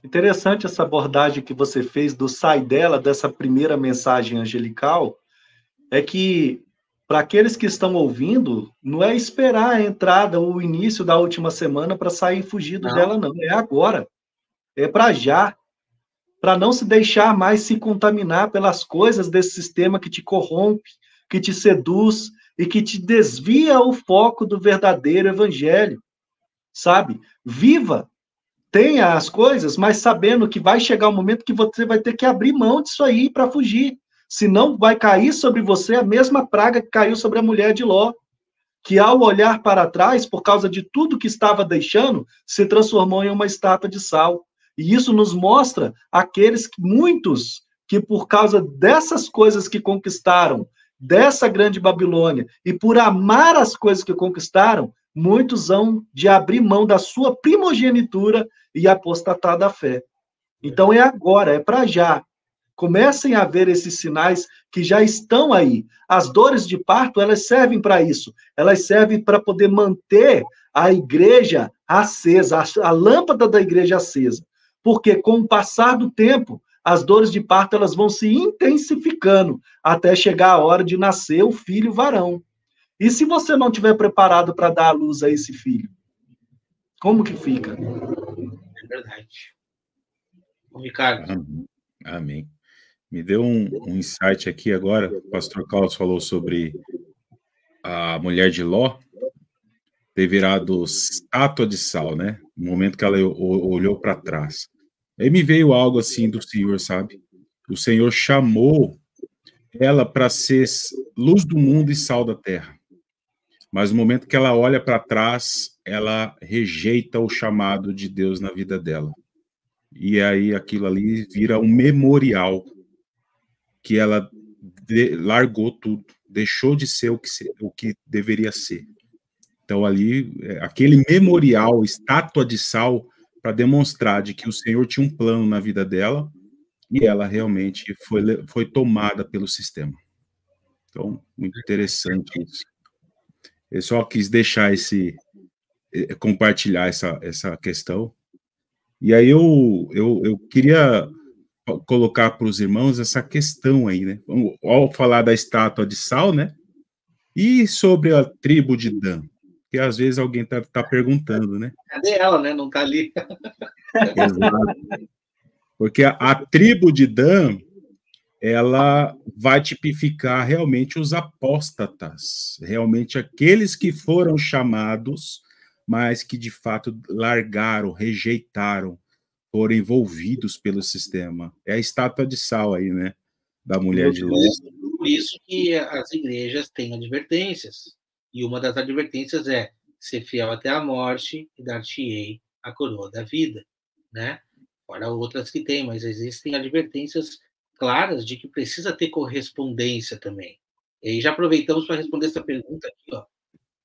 Interessante essa abordagem que você fez do sai dela, dessa primeira mensagem angelical, é que para aqueles que estão ouvindo, não é esperar a entrada ou o início da última semana para sair fugido Não, dela, não. É agora. É para já. Para não se deixar mais se contaminar pelas coisas desse sistema que te corrompe, que te seduz e que te desvia o foco do verdadeiro evangelho, sabe? Viva, tenha as coisas, mas sabendo que vai chegar um momento que você vai ter que abrir mão disso aí para fugir. Senão vai cair sobre você a mesma praga que caiu sobre a mulher de Ló, que ao olhar para trás, por causa de tudo que estava deixando, se transformou em uma estátua de sal. E isso nos mostra aqueles que, muitos, que por causa dessas coisas que conquistaram, dessa grande Babilônia, e por amar as coisas que conquistaram, muitos hão de abrir mão da sua primogenitura e apostatar da fé. Então é agora, é para já. Comecem a ver esses sinais que já estão aí. As dores de parto, elas servem para isso. Elas servem para poder manter a igreja acesa, a lâmpada da igreja acesa. Porque com o passar do tempo, as dores de parto elas vão se intensificando até chegar a hora de nascer o filho varão. E se você não estiver preparado para dar à luz a esse filho, como que fica? é verdade. Ô, Ricardo, Amém. Amém. Me deu um insight aqui agora. O pastor Carlos falou sobre a mulher de Ló ter virado estátua de sal, né? No momento que ela olhou para trás. Aí me veio algo assim do Senhor, sabe? O Senhor chamou ela para ser luz do mundo e sal da terra. Mas no momento que ela olha para trás, ela rejeita o chamado de Deus na vida dela. E aí aquilo ali vira um memorial que ela largou tudo, deixou de ser o que deveria ser. Então ali, aquele memorial, estátua de sal, para demonstrar de que o Senhor tinha um plano na vida dela e ela realmente foi tomada pelo sistema. Então, muito interessante isso. Eu só quis deixar compartilhar essa questão. E aí eu queria colocar para os irmãos essa questão aí, né? Ao falar da estátua de sal, né? E sobre a tribo de Dan, que às vezes alguém tá perguntando, né? cadê ela, né? Não está ali. Exato. Porque a tribo de Dan, ela vai tipificar realmente os apóstatas, realmente aqueles que foram chamados, mas que de fato largaram, rejeitaram, foram envolvidos pelo sistema. É a estátua de sal aí, né? Da mulher de Ló. Por isso que as igrejas têm advertências. E uma das advertências é ser fiel até a morte e dar-te-ei a coroa da vida, né? Fora outras que tem, mas existem advertências claras de que precisa ter correspondência também. E aí já aproveitamos para responder essa pergunta aqui, ó.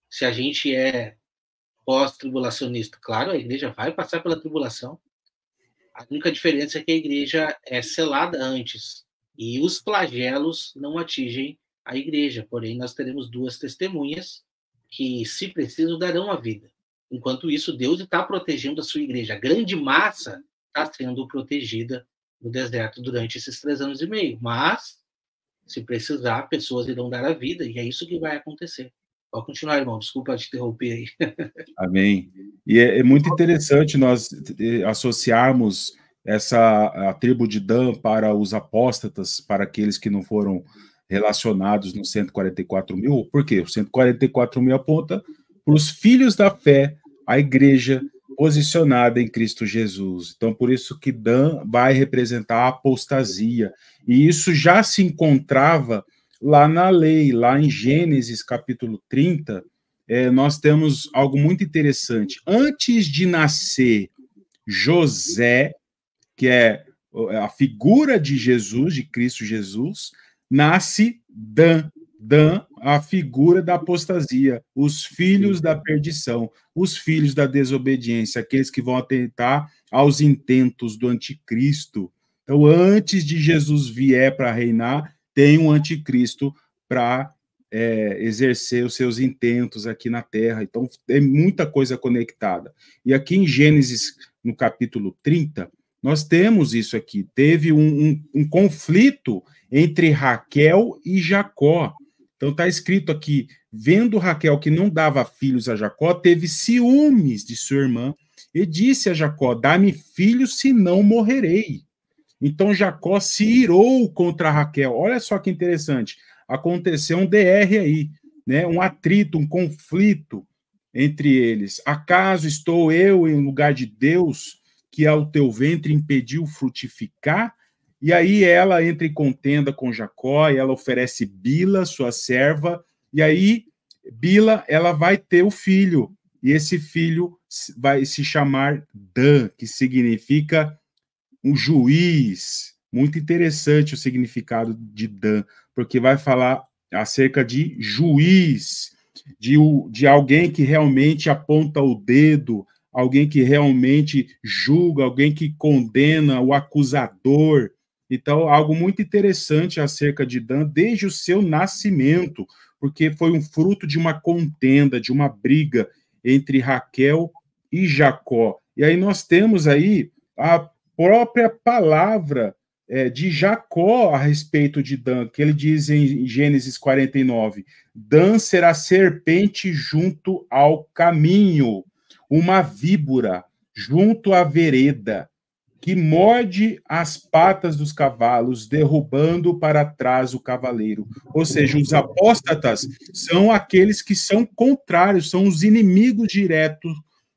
Se a gente é pós-tribulacionista, claro, a igreja vai passar pela tribulação. A única diferença é que a igreja é selada antes e os flagelos não atingem a igreja. Porém, nós teremos duas testemunhas que, se preciso, darão a vida. Enquanto isso, Deus está protegendo a sua igreja. A grande massa está sendo protegida no deserto durante esses 3 anos e meio. Mas, se precisar, pessoas irão dar a vida e é isso que vai acontecer. Pode continuar, irmão. Desculpa te interromper aí. Amém. E é muito interessante nós associarmos a tribo de Dan para os apóstatas, para aqueles que não foram relacionados nos 144 mil. Por quê? Os 144 mil aponta para os filhos da fé, a igreja posicionada em Cristo Jesus. Então, por isso que Dan vai representar a apostasia. E isso já se encontrava lá na lei, lá em Gênesis capítulo 30, nós temos algo muito interessante. Antes de nascer José, que é a figura de Jesus, de Cristo Jesus, nasce Dan. Dan, a figura da apostasia, os filhos da perdição, os filhos da desobediência, aqueles que vão atentar aos intentos do anticristo. Então, antes de Jesus vier para reinar, tem um anticristo para exercer os seus intentos aqui na Terra. Então, é muita coisa conectada. E aqui em Gênesis, no capítulo 30, Nós temos isso aqui. Teve um conflito entre Raquel e Jacó. Então está escrito aqui, vendo Raquel que não dava filhos a Jacó, teve ciúmes de sua irmã e disse a Jacó, dá-me filhos, senão morrerei. Então Jacó se irou contra Raquel. Olha só que interessante. Aconteceu um DR aí, né? Um atrito, um conflito entre eles. Acaso estou eu em lugar de Deus, que ao teu ventre impediu frutificar? E aí ela entra em contenda com Jacó, e ela oferece Bila, sua serva, e aí Bila, ela vai ter o filho, e esse filho vai se chamar Dan, que significa um juiz. Muito interessante o significado de Dan, porque vai falar acerca de juiz, de alguém que realmente aponta o dedo, alguém que realmente julga, alguém que condena, o acusador. Então, algo muito interessante acerca de Dan desde o seu nascimento, porque foi um fruto de uma contenda, de uma briga entre Raquel e Jacó. E aí nós temos aí a própria palavra de Jacó a respeito de Dan, que ele diz em Gênesis 49, Dan será serpente junto ao caminho, uma víbora junto à vereda, que morde as patas dos cavalos, derrubando para trás o cavaleiro. Ou seja, os apóstatas são aqueles que são contrários, são os inimigos diretos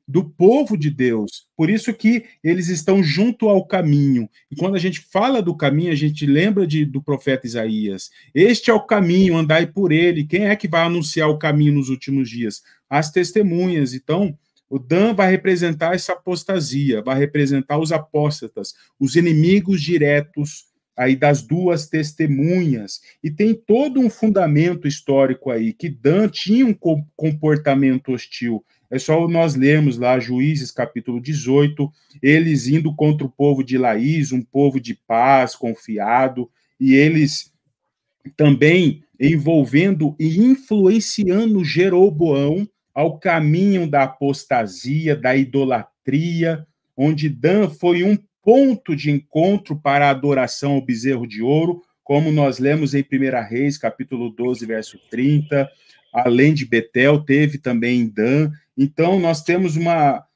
do povo de Deus. Por isso que eles estão junto ao caminho. E quando a gente fala do caminho, a gente lembra do profeta Isaías. Este é o caminho, andai por ele. Quem é que vai anunciar o caminho nos últimos dias? As testemunhas. Então, o Dan vai representar essa apostasia, vai representar os apóstatas, os inimigos diretos aí das duas testemunhas. E tem todo um fundamento histórico aí, que Dan tinha um comportamento hostil. É só nós lermos lá Juízes, capítulo 18, eles indo contra o povo de Laís, um povo de paz, confiado, e eles também envolvendo e influenciando Jeroboão ao caminho da apostasia, da idolatria, onde Dan foi um ponto de encontro para a adoração ao bezerro de ouro, como nós lemos em 1 Reis, capítulo 12, verso 30, além de Betel, teve também Dan. Então, nós temos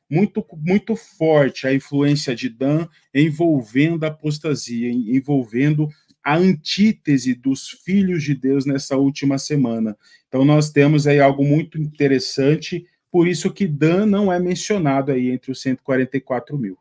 muito forte a influência de Dan envolvendo a apostasia, envolvendo a antítese dos filhos de Deus nessa última semana. Então, nós temos aí algo muito interessante, por isso que Dan não é mencionado aí entre os 144 mil.